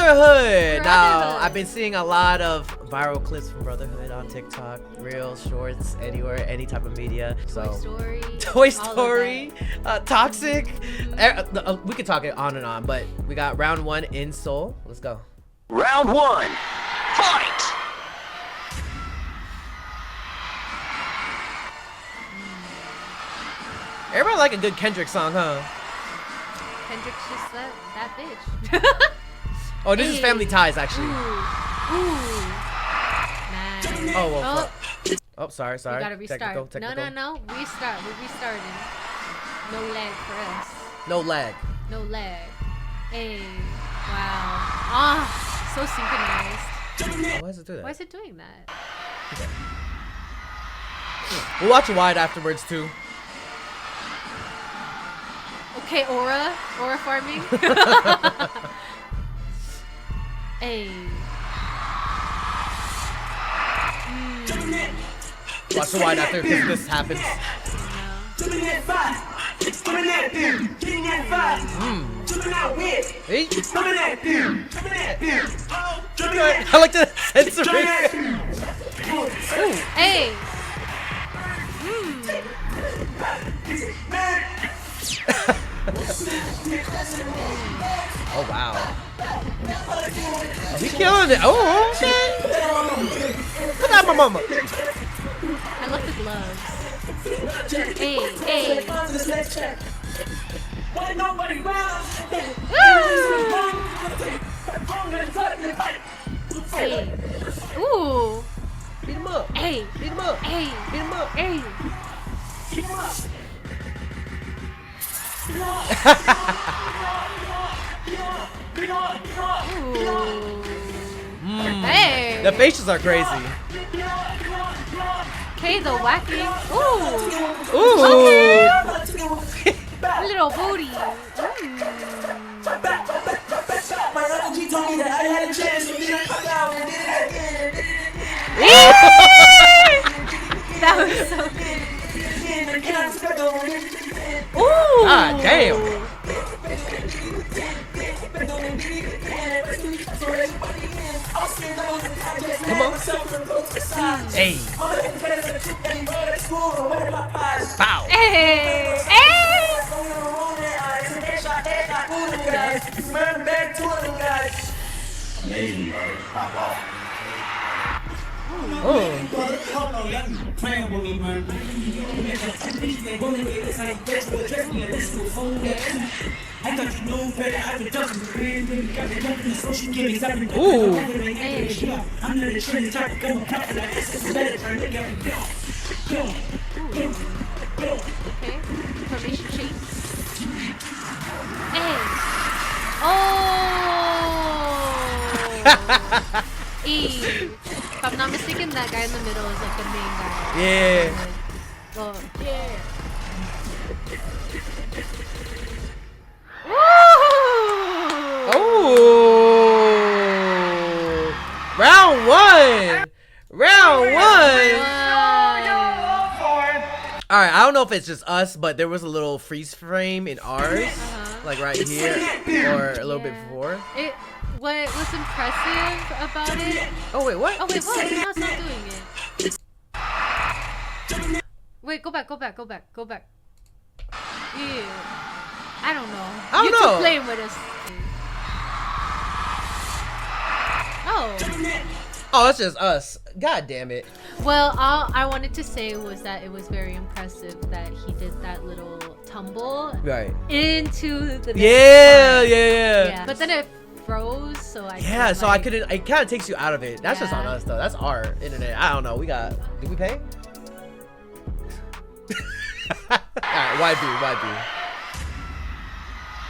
Brotherhood. Now, I've been seeing a lot of viral clips from Brotherhood on TikTok, Reels, Shorts, anywhere, any type of media. So, Toy Story, Toxic. We could talk it on and on, but we got round 1 in Seoul. Let's go. Round 1, fight! Everybody like a good Kendrick song, huh? Kendrick's just that bitch. Oh, this is Family Ties, actually. Ooh. Nice. Oh, well, oh, sorry. We gotta restart. Technical. No. Restart. We're restarting. No lag for us. No lag. No lag. Hey. Wow. Ah, so synchronized. Oh, why does it do that? Why is it doing that? Okay. We'll watch it wide afterwards, too. Okay, aura farming. Hey. Watch the wide after because this happens. Hey. I like to censor it. Hey. Oh wow. Oh, he's killing it. Oh, okay. Look at my mama. I love the gloves. Hey. Hey. Ooh. Beat him up. Hey. Beat him up. Hey. Beat him up. Hey. Hey. The facials are crazy. Okay, the whacking. Ooh. Ooh. Okay. Little booty. That was so good. Ooh. Ah, damn. Come on. Hey. Bow. Hey. Okay. Formation change. Hey. Oh. If I'm not mistaken, that guy in the middle is like the main guy. Yeah. Oh, yeah. Oh. Round 1. Round 1. All right, I don't know if it's just us, but there was a little freeze frame in ours, like right here, or a little bit before. What was impressive about it? Oh wait, what? Oh wait, what? No, it's not doing it. Wait, go back. Ew. I don't know. I don't know. YouTube playing with us. Oh. Oh, it's just us. God damn it. Well, all I wanted to say was that it was very impressive that he did that little tumble into the Yeah. But then it froze, so I so I couldn't. It kind of takes you out of it. That's just on us though. That's our internet. I don't know. Did we pay? Alright, wide view.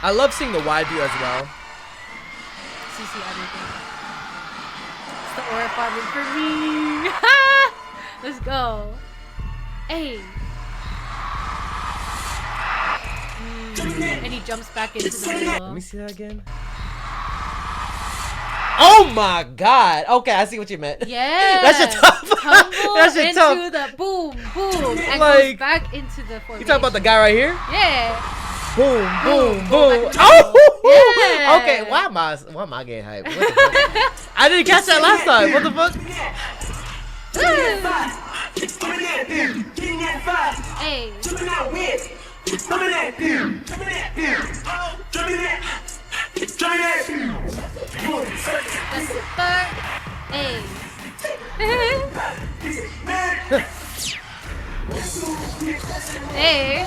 I love seeing the wide view as well. CC everything. It's the aura farming for me. Let's go. Hey. And he jumps back into the middle. Let me see that again. Oh my god. Okay, I see what you meant. Yeah. That's your tough. Tumble That's your into tough. the boom, and Like, goes back into the formation. You talking about the guy right here? Yeah. Boom, boom, Boom, boom. boom. Oh! Yeah. Okay, why am I getting hyped? What the fuck? I didn't catch that last time. What the fuck? Hey. Hey. Hey.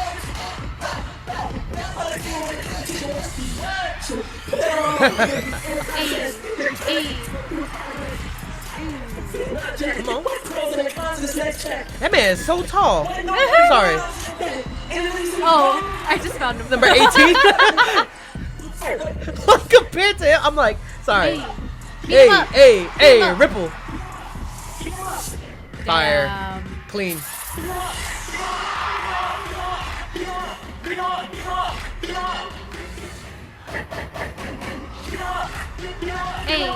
Come on. That man is so tall. Sorry. Oh, I just found him. Number 18. Compared to him, I'm like, sorry. Hey. Hey, Ripple. Fire. Damn. Clean. Hey.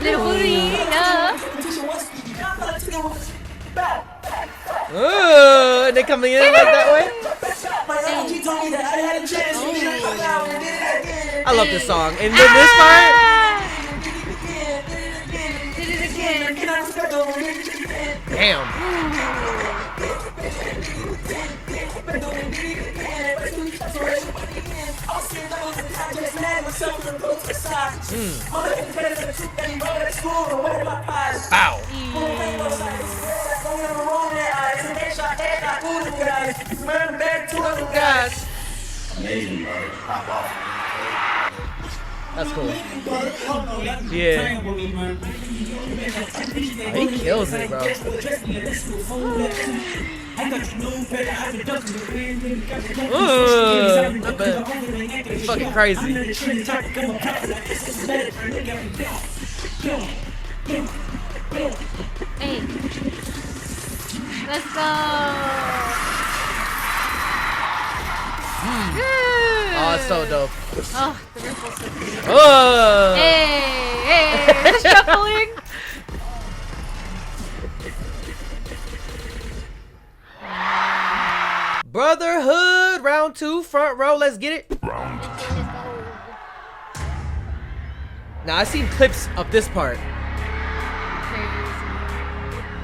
Little booty. And they coming in like that way. I love this song. And then this part. Did it again. Damn. Bow. Guys. That's cool. Yeah. Oh, he kills it, bro. Not bad. It's fucking crazy. Hey. Let's go. Oh, it's so dope. Oh, the ripple's so cute. Oh. Hey, the shuffling. Brotherhood, round 2, front row. Let's get it. Now I seen clips of this part.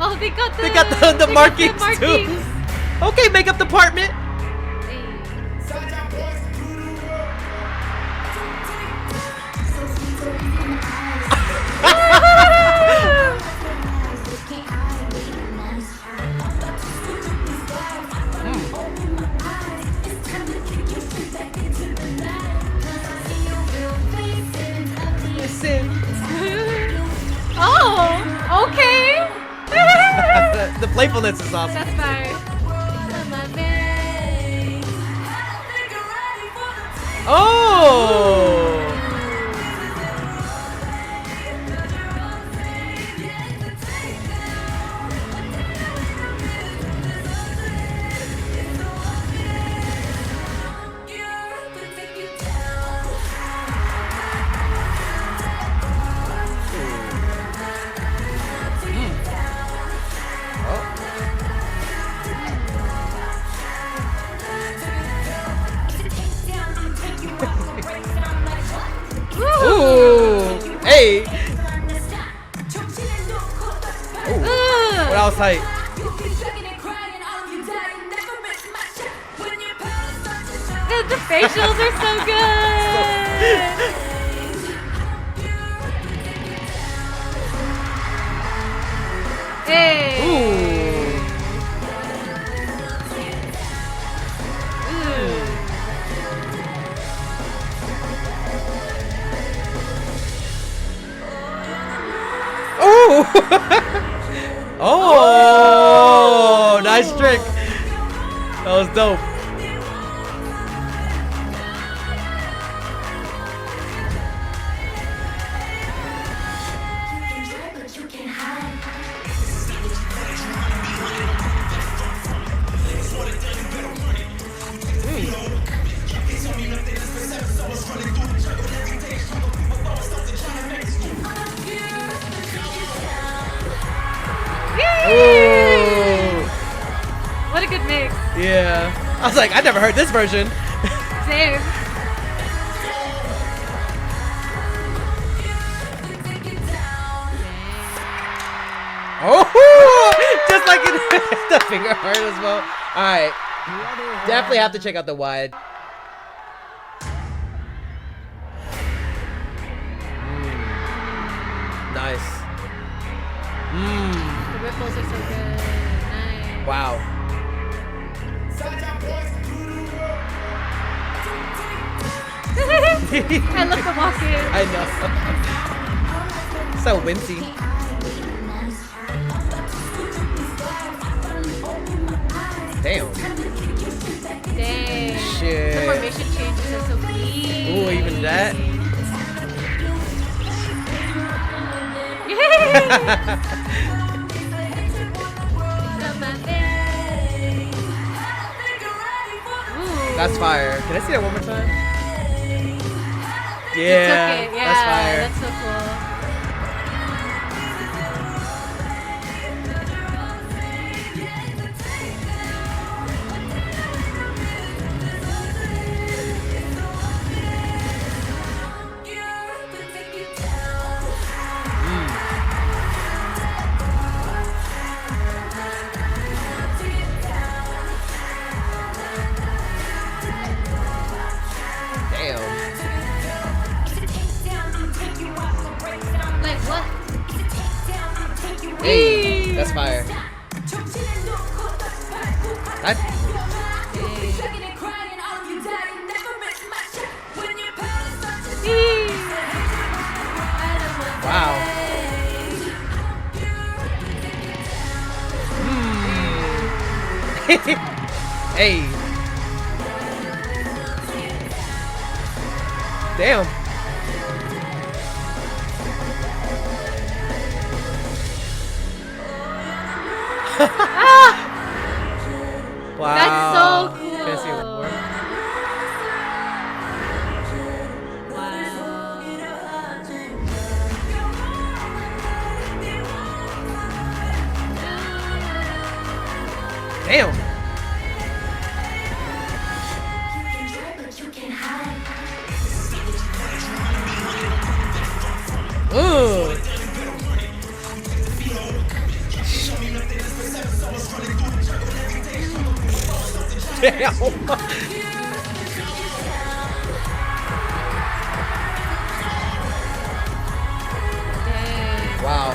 Oh, they got the markings too. Okay, makeup department. Oh, okay. The playfulness is awesome. That's fine. Oh. Ooh, hey. Ooh, what else hype? The facials are so good. Hey. Ooh. Oh, nice trick. That was dope. Yay! What a good mix. Yeah. I was like, I never heard this version. Same. Oh, just like it, the finger hurt as well. All right, definitely have to check out the wide. Nice. The ripples are so good. Nice. Wow. I love the walk-in. I know. So wincy. Damn. Dang. Shit. The formation changes are so clean. Ooh, even that. That's fire. Can I see that one more time? Yeah, Took it. Yeah, that's fire. That's so cool. Like what? Hey, that's fire. That. Wow. Hey. Damn. Wow. That's so cool. Can I see one more? Damn. Ooh. Damn. Wow.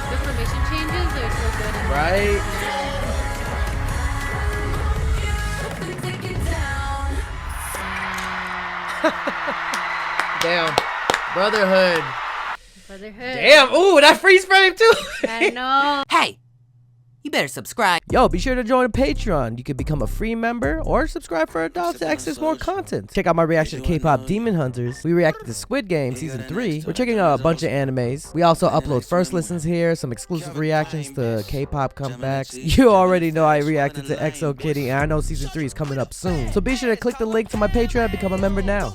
The formation changes are so good. Right? Damn. Brotherhood. Brotherhood. Damn. Ooh, that freeze frame too. I know. Hey, you better subscribe. Yo, be sure to join Patreon. You can become a free member or subscribe for $1 to access more content. Check out my reaction to K-pop Demon Hunters. We reacted to Squid Game Season 3. We're checking out a bunch of animes. We also upload first listens here, some exclusive reactions to K-pop comebacks. You already know I reacted to EXO Kitty, and I know Season 3 is coming up soon. So be sure to click the link to my Patreon and become a member now.